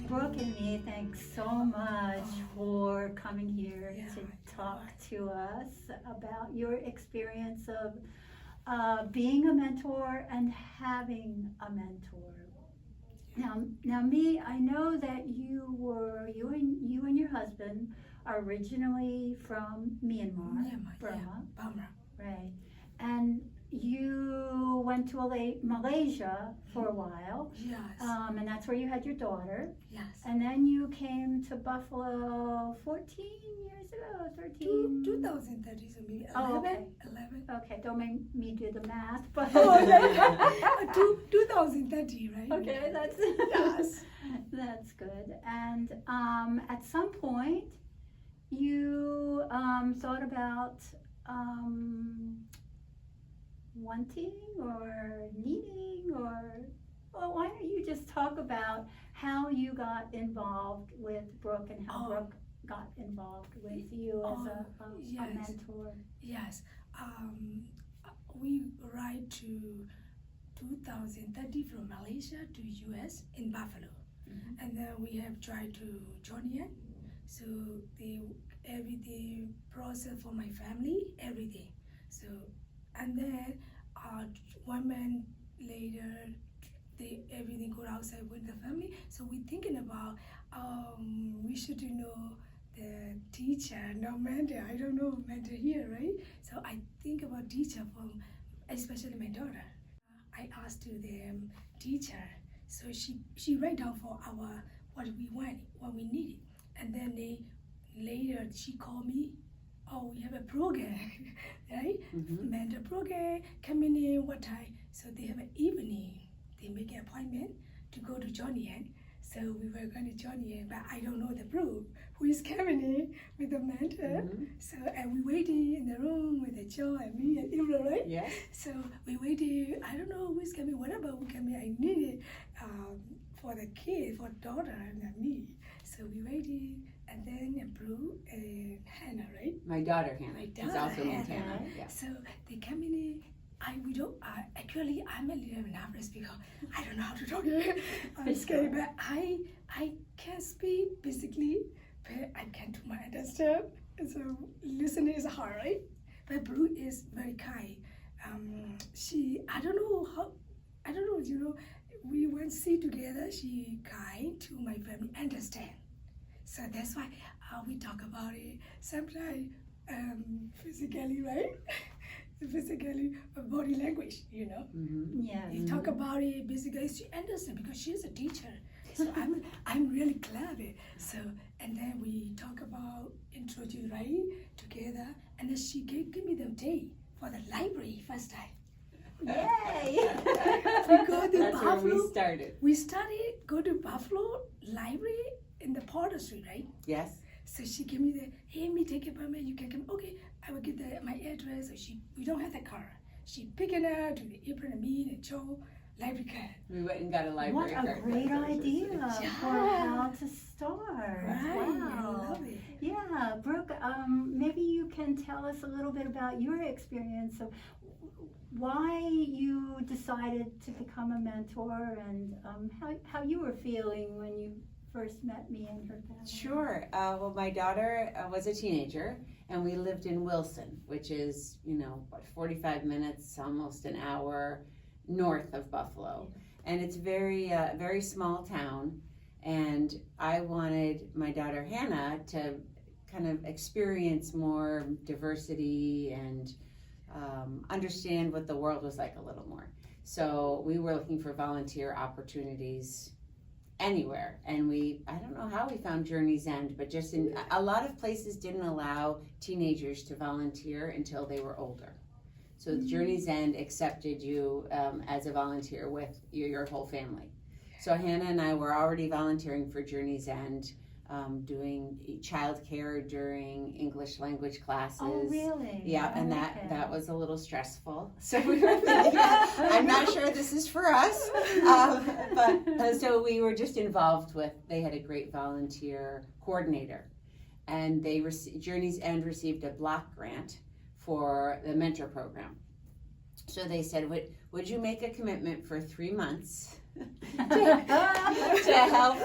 Brooke and me, thanks so much for coming here to talk to us about your experience of being a mentor and having a mentor. Now, Me, I know that you and your husband are originally from Myanmar, Burma, Burma. right? And you went to Malaysia for a while, Yes. And that's where you had your daughter. Yes. And then you came to Buffalo 14 years ago, 13? 2030, so maybe 11. Oh, okay. 11. Okay, don't make me do the math, but. Oh, yeah. 2030, right? Okay, that's Yes. that's good. And at some point, you thought about wanting or needing or, well, why don't you just talk about how you got involved with Brooke and how Brooke got involved with you as a mentor? Yes. We arrived to 2030 from Malaysia to US in Buffalo. Mm-hmm. And then we have tried to join in. So everything process for my family, everything. So, and then 1 month later, everything go outside with the family. So we thinking about we should know the teacher, no mentor. I don't know mentor here, right? So I think about teacher from, especially my daughter. I asked to the teacher, so she write down for our what we want, what we needed, and then later she called me. Oh, we have a program, right? Mm-hmm. Mentor program coming in what time? So they have an evening. They make an appointment to go to Johnny Yan. So we were going to Johnny Yan, but I don't know the Brooke who is coming in with the mentor. Mm-hmm. So and we waiting in the room with the Joe and me and Eva, right? Yes. So we waiting. I don't know who is coming. Whatever who coming, I need it for the kid, for daughter and me. So we waiting. And then Brooke and Hannah, right? My daughter Hannah. My daughter is also Hannah. Montana. Yeah. So they come in. Actually, I'm a little nervous because I don't know how to talk. I'm scared, but I can speak basically, but I can't do my understand. So listening is hard, right? But Brooke is very kind. I don't know, you know, we went see together. She kind to my family, understand. So that's why we talk about it sometimes physically, right? Physically, body language, you know. Mm-hmm. Yeah. We talk about it basically. She understands because she's a teacher. So I'm really glad. So and then we talk about introduce right together, and then she gave me the day for the library first time. Yay! We go to That's Buffalo. where we started. We started go to Buffalo library in the Porter Street, right? Yes. So she gave me hey, me take a permit, you can come. Okay, I will get my address. So we don't have the car. She picked it up to the apron and me and Joe, library card. We went and got a library What a card. great idea for how to start. Right, Wow. I love it. Yeah, Brooke, maybe you can tell us a little bit about your experience of why you decided to become a mentor and how you were feeling when you first met me and her family. Sure. Well, my daughter was a teenager, and we lived in Wilson, which is, 45 minutes, almost an hour north of Buffalo. And it's very small town. And I wanted my daughter Hannah to kind of experience more diversity and understand what the world was like a little more. So we were looking for volunteer opportunities anywhere, and I don't know how we found Journey's End, but just in a lot of places didn't allow teenagers to volunteer until they were older. So Journey's End accepted you as a volunteer with your whole family. So Hannah and I were already volunteering for Journey's End, doing childcare during English language classes. Oh, really? Yeah, and that was a little stressful. So we were thinking, I'm not sure this is for us. But so we were just involved with. They had a great volunteer coordinator, and Journey's End received a block grant for the mentor program. So they said, would you make a commitment for 3 months to help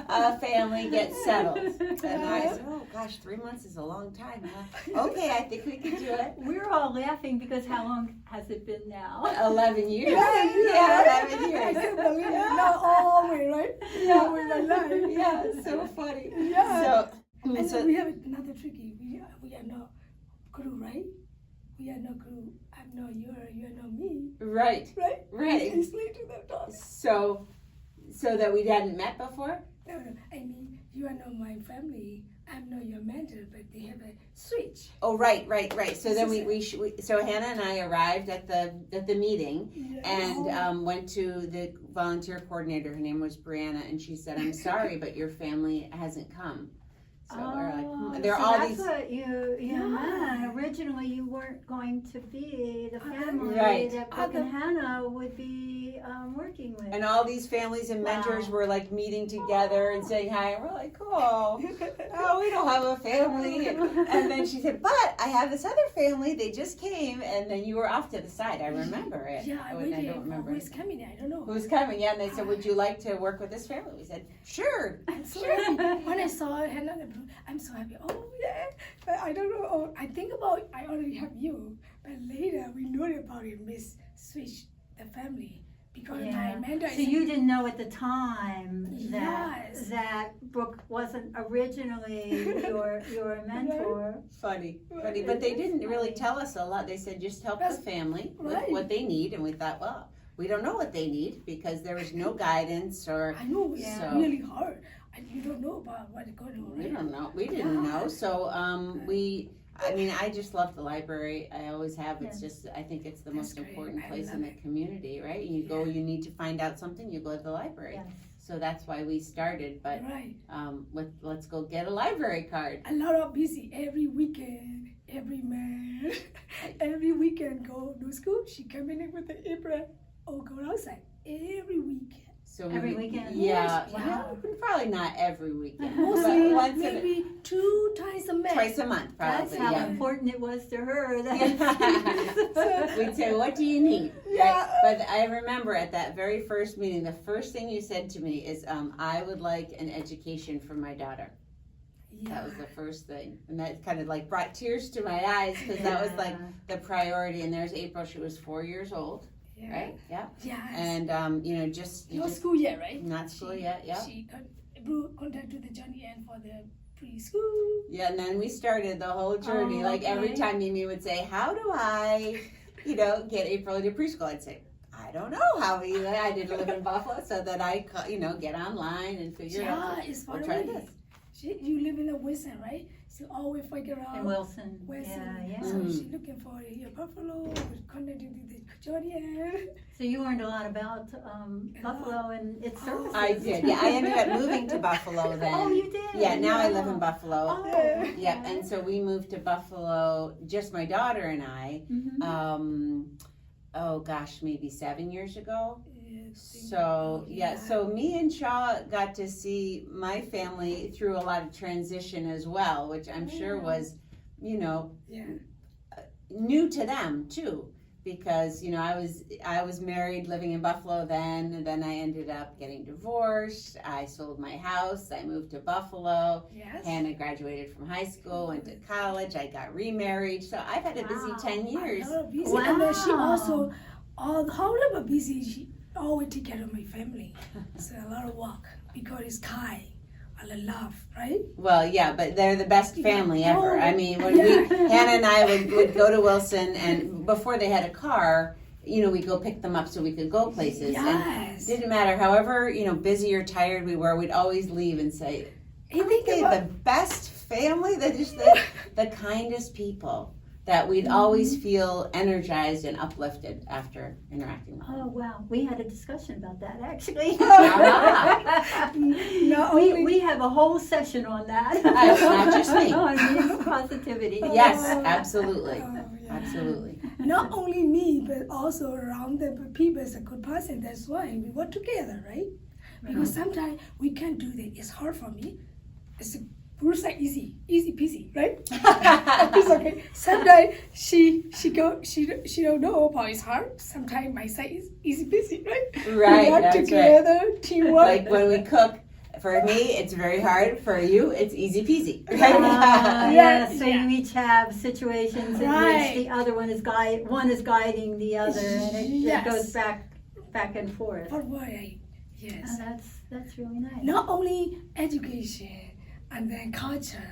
a family get settled? And I said, oh gosh, 3 months is a long time. Okay, I think we can do it. We're all laughing because how long has it been now? 11 years. Yeah, 11 I years. can't believe it. Not always, right? Yeah. With my life. Yeah, so funny. Yeah. And So we have another tricky. We are not crew, right? We are not crew. I'm not you are not me, right. right? Explain to them, daughter. So that we hadn't met before? No, I mean, you are not my family. I'm not your mentor, but they have a switch. Oh, right. So then so Hannah and I arrived at the meeting and went to the volunteer coordinator. Her name was Brianna, and she said, "I'm sorry, but your family hasn't come." So we're like, there are all that's these. what you meant. Originally, you weren't going to be the family Right. that Brooke and Hannah would be working with. And all these families and mentors were like meeting together and saying hi. And we're like, oh, we don't have a family. And then she said, but I have this other family. They just came. And then you were off to the side. I remember it. Yeah, I don't remember. Who's coming? I don't know. Who's coming? Yeah, and they said, would you like to work with this family? We said, sure. I'm so happy. When I saw Hannah and Brooke, I'm so happy. Oh, yeah. But I don't know. Oh, I think about I already have you. But later we know about it, Miss Switch, the family. Because my mentor So you didn't know at the time Yes. that Brooke wasn't originally your mentor. Funny. But they didn't really tell us a lot. They said, just help the family with what they need. And we thought, well, we don't know what they need because there was no guidance or. I know it's so, really hard. And you don't know about what's going on. We Right? don't know. We didn't know. So I just love the library. I always have. It's just, I think it's the That's most great. important I place in love the community, right? You go, you need to find out something, you go to the library. Yes. So that's why we started. But Right. let's go get a library card. A lot of busy every weekend. Every man, every weekend go to school. She coming in with the apron or go outside every weekend. So Every weekend? Yeah. Wow. Probably not every weekend. Mostly but once maybe 2 times a month. twice a month, That's probably. how Yeah. important it was to her. We'd say, what do you need? Yeah. Right? But I remember at that very first meeting, the first thing you said to me is, I would like an education for my daughter. Yeah. That was the first thing. And that kind of like brought tears to my eyes because that was like the priority. And there's April, she was 4 years old, Yeah. right? Yeah. Yes. And, just. Not school yet, right? Not school yet, yeah. She contacted the Johnny Ann for the preschool. Yeah, and then we started the whole journey. Oh, Like every okay. time Mimi would say, how do I, get April into preschool? I'd say, I don't know how I didn't live in Buffalo, so that I, get online and figure it out. Yeah, it's far We'll try away. this. You live in Wilson, right? So always figure out In Wilson. Wilson. Yeah. So Mm. she's looking for here Buffalo, connected to the Johnny Ann. So you learned a lot about Buffalo and its services. I did. Yeah, I ended up moving to Buffalo then. Oh, you did? Yeah, now I live in Buffalo. Oh, Yeah, and so we moved to Buffalo, just my daughter and I, Mhm. maybe 7 years ago. So So me and Shaw got to see my family through a lot of transition as well, which I'm sure was, new to them too. Because, I was married living in Buffalo then, and then I ended up getting divorced. I sold my house. I moved to Buffalo. Yes. Hannah graduated from high school, went to college. I got remarried. So I've had a busy 10 years. A lot of busy. Wow. And then she also, however busy, she always take care of my family. So a lot of work because it's kind. I love, right? Well, yeah, but they're the best family Yeah. ever. Oh, I mean, when Hannah and I would go to Wilson, and before they had a car, we'd go pick them up so we could go places. Yes. And it didn't matter, however, busy or tired we were, we'd always leave and say, I think they're the best family. They're just the kindest people that we'd always feel energized and uplifted after interacting with them. Oh, wow. We had a discussion about that, actually. Not only- we have a whole session on that. Not just me. On mixed positivity. Yes, absolutely. Oh, yeah. Absolutely. Not only me, but also around the people is a good person. That's why we work together, right? Because sometimes we can't do that. It's hard for me. It's Bruce like easy peasy, right? It's okay. Sometimes she don't know about his heart. Sometimes my side is easy peasy, right? Right, We work that's together, teamwork. Like when we cook, for me, it's very hard. For you, it's easy peasy. Yeah, so Yeah. you each have situations in Right. which the other one is guiding the other, and it Yes. goes back and forth. For what yes. That's really nice. Not only education and then culture,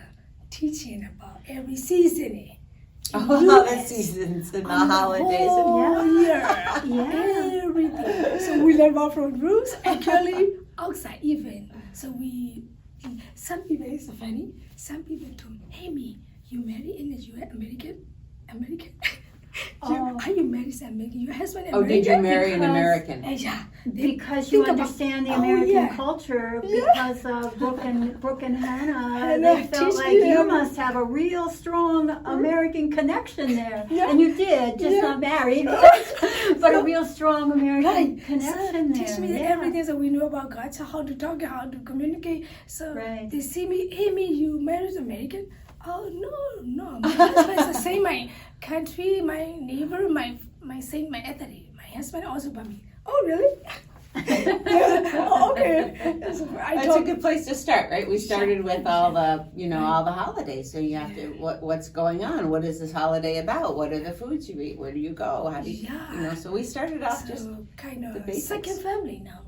teaching about every seasoning. All the seasons and the holidays. Whole year. Yeah. Everything. So we learn more from Bruce, actually outside even. So some people, it's funny, some people told me, hey, me, you married in the US, American? Oh. Are you married as American? Your husband Oh, American? did you marry an Because- American? Yeah. Because you Think about- understand the Oh, American yeah. culture, Yeah. because of Brooke and Hannah, Hannah they felt teach like me you everything. must have a real strong American connection there. Yeah. And you did, just Yeah. not married, but a real strong American Right. connection So there. teach me Yeah. everything that we know about God, so how to talk, how to communicate. So Right. they see me, hey, me, you married American? Oh, no. My husband is the same, my country, my neighbor, my same, my ethnic. My husband also by me. Oh, really? Oh, okay. That's a good place to start, right? We started with all the, all the holidays. So you have to, what's going on? What is this holiday about? What are the foods you eat? Where do you go? How do you, Yeah. so we started off just kind the of basics. second family now.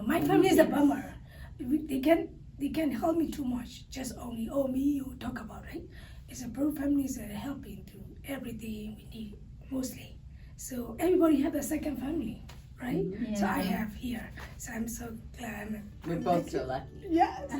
My family is a bummer. They can't help me too much. Just only, me, you talk about, right? It's a Brooke family is helping to everything we need, mostly. So everybody have a second family, right? Yeah. So I have here. So I'm so glad. We're both so lucky. Yes.